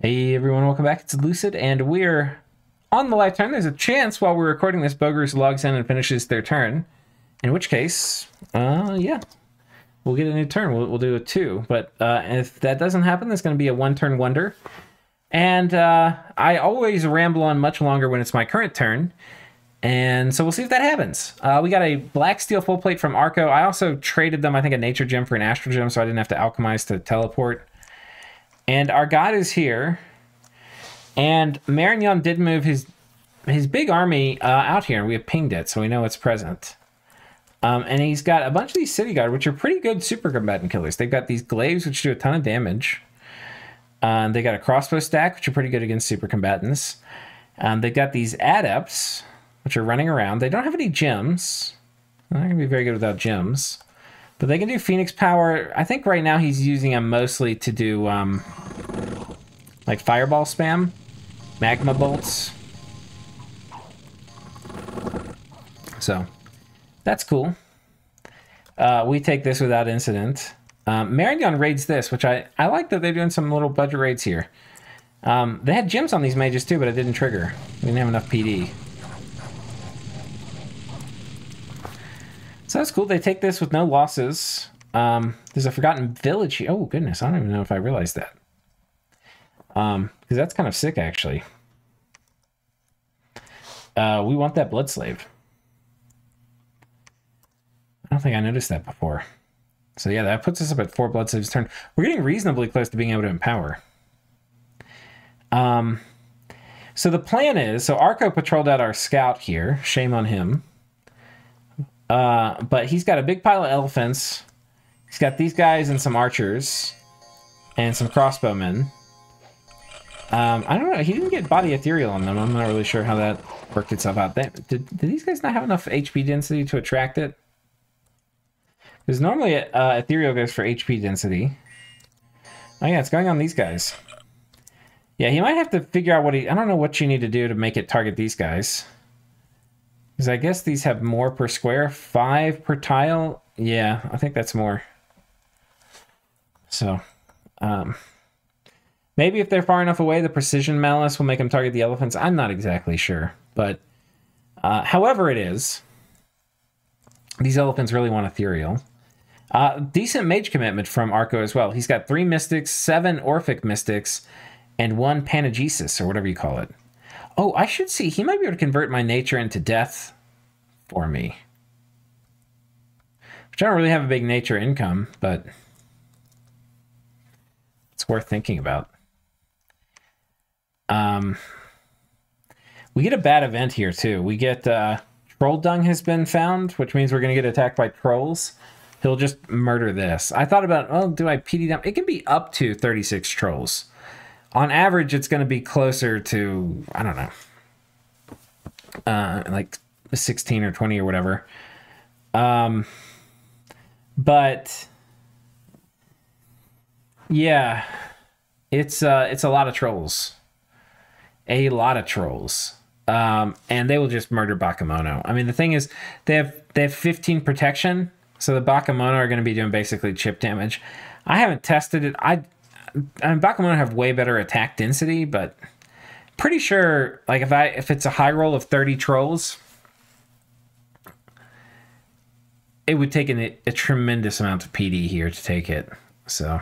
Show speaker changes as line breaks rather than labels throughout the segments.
Hey everyone, welcome back. It's Lucid, and we're on the live turn. There's a chance while we're recording this, Boger's logs in and finishes their turn. In which case, yeah, we'll get a new turn. We'll do a 2. But if that doesn't happen, there's going to be a 1-turn wonder. And I always ramble on much longer when it's my current turn. And so we'll see if that happens. We got a black steel full plate from Arco. I also traded them, I think, a nature gem for an astral gem, so I didn't have to alchemize to teleport. And our god is here. And Marignon did move his big army out here, and we have pinged it, so we know it's present. And he's got a bunch of these city guard, which are pretty good super combatant killers. They've got these glaives, which do a ton of damage. They got a crossbow stack, which are pretty good against super combatants. They've got these adepts, which are running around. They don't have any gems. They're not going to be very good without gems. But they can do Phoenix Power. I think right now he's using them mostly to do like Fireball spam. Magma Bolts. So, that's cool. We take this without incident. Marignon raids this, which I like that they're doing some little budget raids here. They had gems on these mages too, but it didn't trigger. We didn't have enough PD. So that's cool. They take this with no losses. There's a Forgotten Village here. Oh, goodness. I don't even know if I realized that. Because that's kind of sick, actually. We want that Blood Slave. I don't think I noticed that before. So yeah, that puts us up at 4 Blood Slaves turn. We're getting reasonably close to being able to empower. So the plan is, so Arco patrolled out our scout here. Shame on him. But he's got a big pile of elephants. He's got these guys and some archers. And some crossbowmen. I don't know. He didn't get body ethereal on them. I'm not really sure how that worked itself out. Did these guys not have enough HP density to attract it? Because normally ethereal goes for HP density. Oh yeah, it's going on these guys. Yeah, he might have to figure out what I don't know what you need to do to make it target these guys. Because I guess these have more per square. 5 per tile. Yeah, I think that's more. So, maybe if they're far enough away, the Precision Malice will make them target the elephants. I'm not exactly sure. But however it is, these elephants really want ethereal. Decent mage commitment from Arco as well. He's got 3 mystics, 7 Orphic mystics, and 1 Panagesis, or whatever you call it. Oh, I should see. He might be able to convert my nature into death for me. Which I don't really have a big nature income, but it's worth thinking about. We get a bad event here, too. We get Troll Dung has been found, which means we're going to get attacked by trolls. He'll just murder this. I thought about, oh, do I PD them? It can be up to 36 trolls. On average, it's going to be closer to, I don't know, like 16 or 20 or whatever. But yeah, it's a lot of trolls. A lot of trolls. And they will just murder Bakemono. I mean, the thing is, they have 15 protection, so the Bakemono are going to be doing basically chip damage. I haven't tested it. I mean, Bakemono have way better attack density, but pretty sure, like, if it's a high roll of 30 trolls, it would take a tremendous amount of PD here to take it. So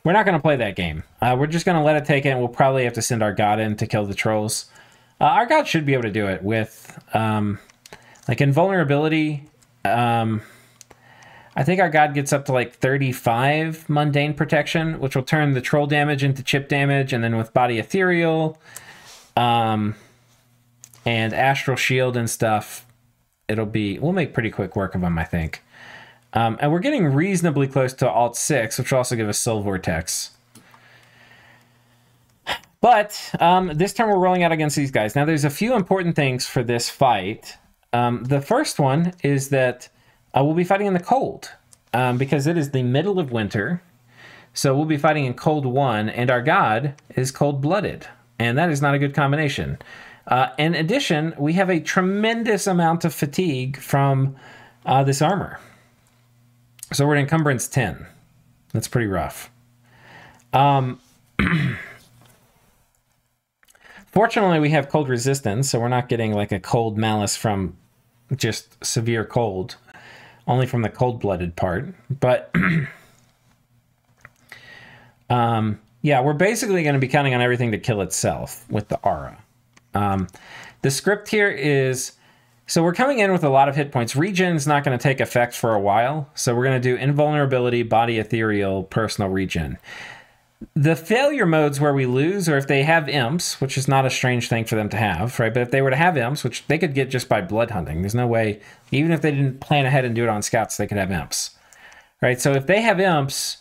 we're not going to play that game. We're just going to let it take it, and we'll probably have to send our god in to kill the trolls. Our god should be able to do it with, like, invulnerability. I think our god gets up to like 35 mundane protection, which will turn the troll damage into chip damage, and then with body ethereal, and astral shield and stuff, we'll make pretty quick work of them, I think. And we're getting reasonably close to Alt 6, which will also give us Soul Vortex. But this turn we're rolling out against these guys. Now there's a few important things for this fight. The first one is that we'll be fighting in the cold, because it is the middle of winter. So we'll be fighting in cold 1, and our god is cold-blooded. And that is not a good combination. In addition, we have a tremendous amount of fatigue from this armor. So we're at encumbrance 10. That's pretty rough. Fortunately, we have cold resistance, so we're not getting like a cold malice from just severe cold, only from the cold-blooded part. But yeah, we're basically going to be counting on everything to kill itself with the aura. The script here is, so we're coming in with a lot of hit points. Regen's not going to take effect for a while, so we're going to do invulnerability, body ethereal, personal regen. The failure modes where we lose, or if they have imps, which is not a strange thing for them to have, right? But if they were to have imps, which they could get just by blood hunting, there's no way, even if they didn't plan ahead and do it on scouts, they could have imps, right? So if they have imps,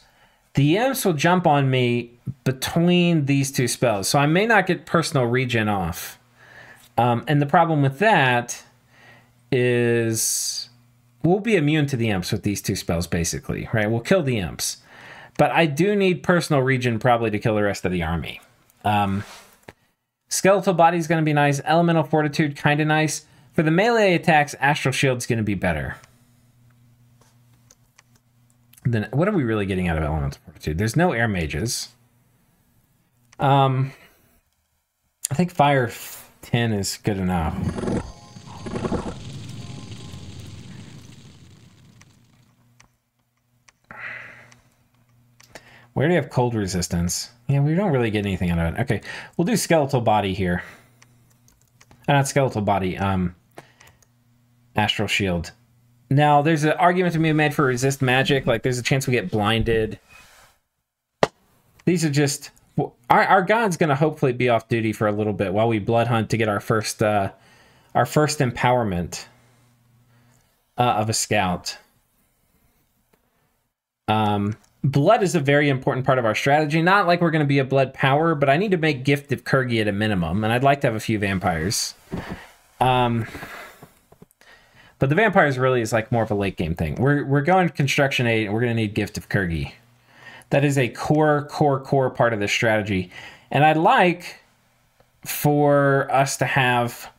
the imps will jump on me between these two spells. So I may not get personal regen off. And the problem with that is we'll be immune to the imps with these two spells, basically, right? We'll kill the imps. But I do need personal regen probably to kill the rest of the army. Skeletal body is going to be nice. Elemental fortitude, kind of nice. For the melee attacks, astral shield's going to be better. Then what are we really getting out of elemental fortitude? There's no air mages. I think fire 10 is good enough. We already have cold resistance. Yeah, we don't really get anything out of it. Okay, we'll do skeletal body here. Not skeletal body, astral shield. Now, there's an argument to be made for resist magic. Like, there's a chance we get blinded. These are just... Our god's going to hopefully be off duty for a little bit while we blood hunt to get our first empowerment of a scout. Blood is a very important part of our strategy. Not like we're going to be a blood power, but I need to make Gift of Kurgi at a minimum, and I'd like to have a few vampires. But the vampires really is like more of a late game thing. We're going Construction 8, and we're going to need Gift of Kurgi. That is a core part of this strategy. And I'd like for us to have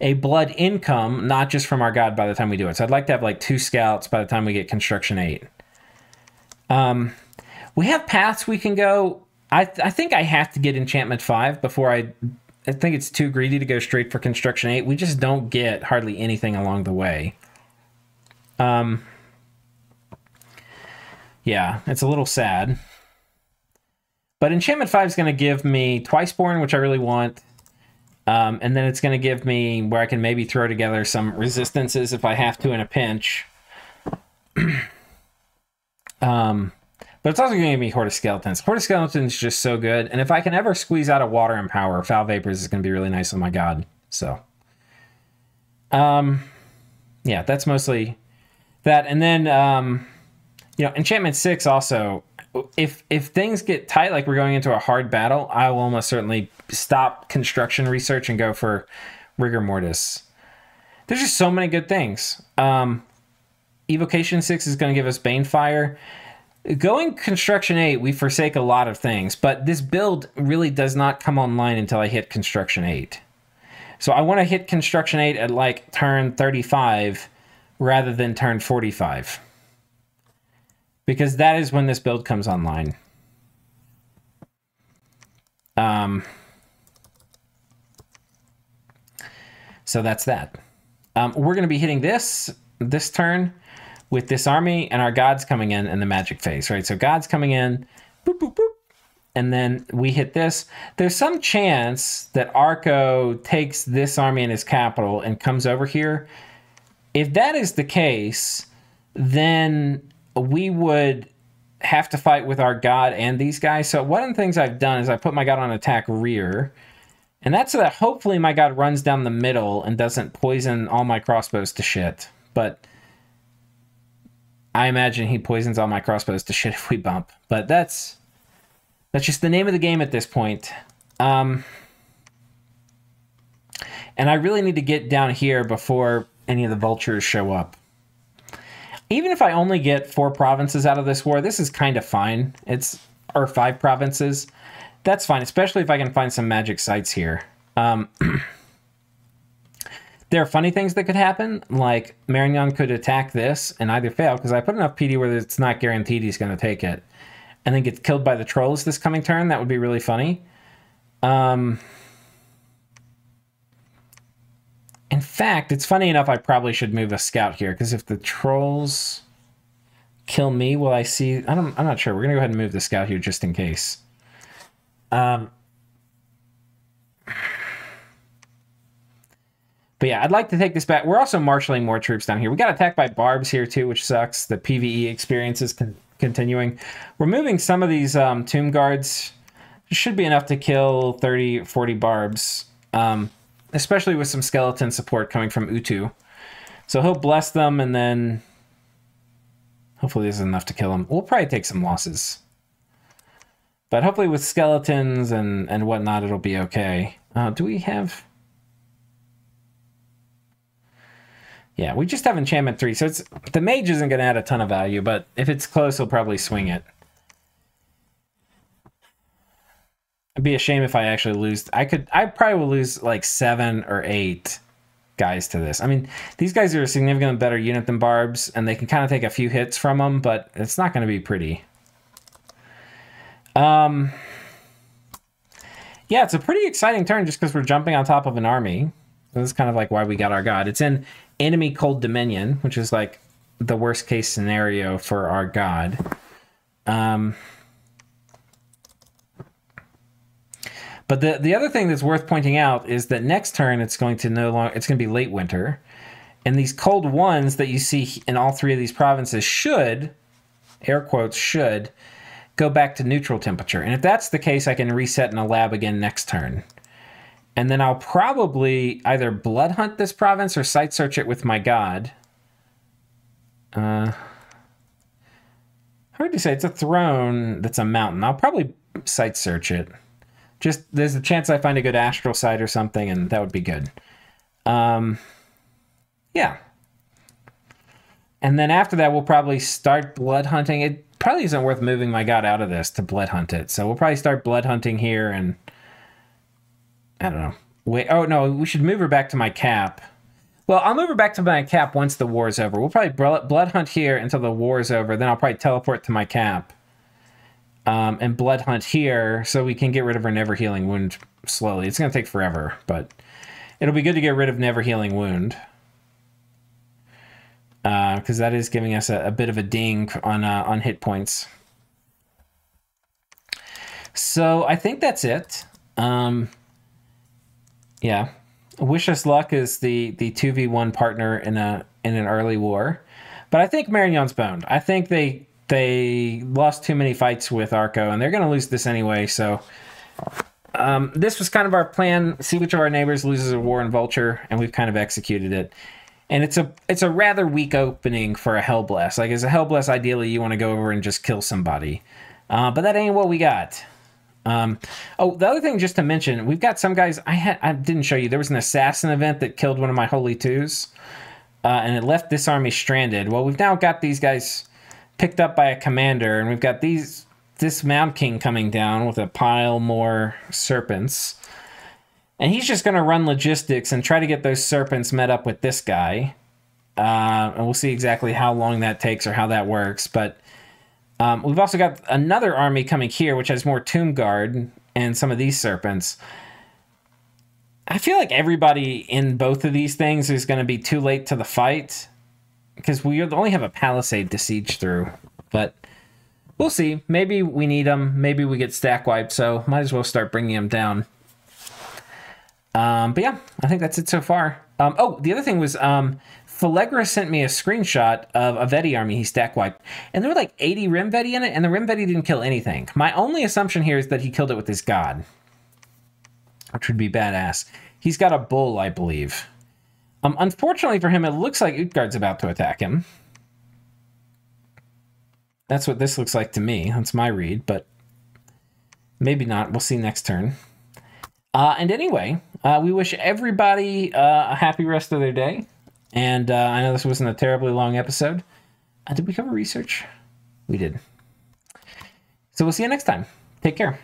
a blood income, not just from our god by the time we do it. So I'd like to have like 2 scouts by the time we get Construction 8. We have paths we can go. I think I have to get Enchantment 5 before I think it's too greedy to go straight for Construction 8. We just don't get hardly anything along the way. Yeah, it's a little sad. But Enchantment 5 is going to give me Twiceborn, which I really want. And then it's going to give me where I can maybe throw together some resistances if I have to in a pinch. But it's also going to give me Horde of Skeletons. Horde of Skeletons is just so good. And if I can ever squeeze out of water and power, Foul Vapors is going to be really nice on my god. So, yeah, that's mostly that. And then, you know, Enchantment 6 also, if things get tight, like we're going into a hard battle, I will almost certainly stop construction research and go for Rigor Mortis. There's just so many good things. Evocation 6 is going to give us Banefire. Going Construction 8, we forsake a lot of things, but this build really does not come online until I hit Construction 8. So I want to hit Construction 8 at like turn 35 rather than turn 45. Because that is when this build comes online. So that's that. We're going to be hitting this turn with this army, and our god's coming in the magic phase, right? So god's coming in, boop, boop, boop, and then we hit this. There's some chance that Arco takes this army in his capital and comes over here. If that is the case, then we would have to fight with our god and these guys. So one of the things I've done is I put my god on attack rear, and that's so that hopefully my god runs down the middle and doesn't poison all my crossbows to shit. But I imagine he poisons all my crossbows to shit if we bump. But that's just the name of the game at this point. And I really need to get down here before any of the vultures show up. Even if I only get 4 provinces out of this war, this is kind of fine. Or 5 provinces. That's fine, especially if I can find some magic sites here. There are funny things that could happen, like Marignon could attack this and either fail, because I put enough PD where it's not guaranteed he's going to take it, and then get killed by the trolls this coming turn. That would be really funny. In fact, it's funny enough, I probably should move a scout here, because if the trolls kill me, will I see... I'm not sure. We're going to go ahead and move the scout here just in case. But yeah, I'd like to take this back. We're also marshaling more troops down here. We got attacked by barbs here too, which sucks. The PvE experience is continuing. We're moving some of these tomb guards. It should be enough to kill 30, 40 barbs. Especially with some skeleton support coming from Utu. So he'll bless them, and then hopefully this is enough to kill him. We'll probably take some losses. But hopefully with skeletons and whatnot, it'll be okay. Do we have... Yeah, we just have enchantment 3, so it's the mage isn't going to add a ton of value, but if it's close, he'll probably swing it. It'd be a shame if I actually lose. I probably will lose like 7 or 8 guys to this. I mean, these guys are a significantly better unit than barbs, and they can kind of take a few hits from them, but it's not going to be pretty. Yeah, it's a pretty exciting turn just because we're jumping on top of an army. This is kind of like why we got our god. It's in enemy Cold Dominion, which is like the worst case scenario for our god. But the other thing that's worth pointing out is that next turn it's going to be late winter, and these cold ones that you see in all 3 of these provinces should, air quotes, should go back to neutral temperature. And if that's the case, I can reset in a lab again next turn. And then I'll probably either blood hunt this province or site search it with my god. Hard to say. It's a throne that's a mountain. I'll probably site search it. Just, there's a chance I find a good astral site or something, and that would be good. Yeah. And then after that, we'll probably start blood hunting. It probably isn't worth moving my god out of this to blood hunt it. So we'll probably start blood hunting here, and I don't know. Wait, oh no, we should move her back to my cap. Well, I'll move her back to my cap once the war is over. We'll probably blood hunt here until the war is over. Then I'll probably teleport to my cap. And blood hunt here so we can get rid of her never healing wound slowly. It's going to take forever, but it'll be good to get rid of never healing wound. Because that is giving us a bit of a ding on hit points. So I think that's it. Yeah. Wish Us Luck is the 2v1 partner in an early war. But I think Marignon's boned. I think they lost too many fights with Arco, and they're going to lose this anyway, so this was kind of our plan. See which of our neighbors loses a war in Vulture, and we've kind of executed it. And it's a rather weak opening for a Hellbless. Like, as a Hellbless, ideally, you want to go over and just kill somebody. But that ain't what we got. Oh, the other thing just to mention, we've got some guys, I didn't show you, there was an assassin event that killed one of my Holy Twos, and it left this army stranded. Well, we've now got these guys picked up by a commander, and we've got this Mound King coming down with a pile more serpents. And he's just going to run logistics and try to get those serpents met up with this guy. And we'll see exactly how long that takes or how that works. But we've also got another army coming here, which has more Tomb Guard and some of these serpents. I feel like everybody in both of these things is going to be too late to the fight, because we only have a palisade to siege through. But we'll see. Maybe we need them. Maybe we get stack wiped, so might as well start bringing them down. But yeah, I think that's it so far. Oh, the other thing was Falegra sent me a screenshot of a Veti army he stack wiped, and there were like 80 Rim Veti in it, and the Rim Veti didn't kill anything. My only assumption here is that he killed it with his god, which would be badass. He's got a bull, I believe. Unfortunately for him, it looks like Utgard's about to attack him. That's what this looks like to me. That's my read, but maybe not. We'll see next turn. And anyway, we wish everybody a happy rest of their day. And I know this wasn't a terribly long episode. Did we cover research? We did. So we'll see you next time. Take care.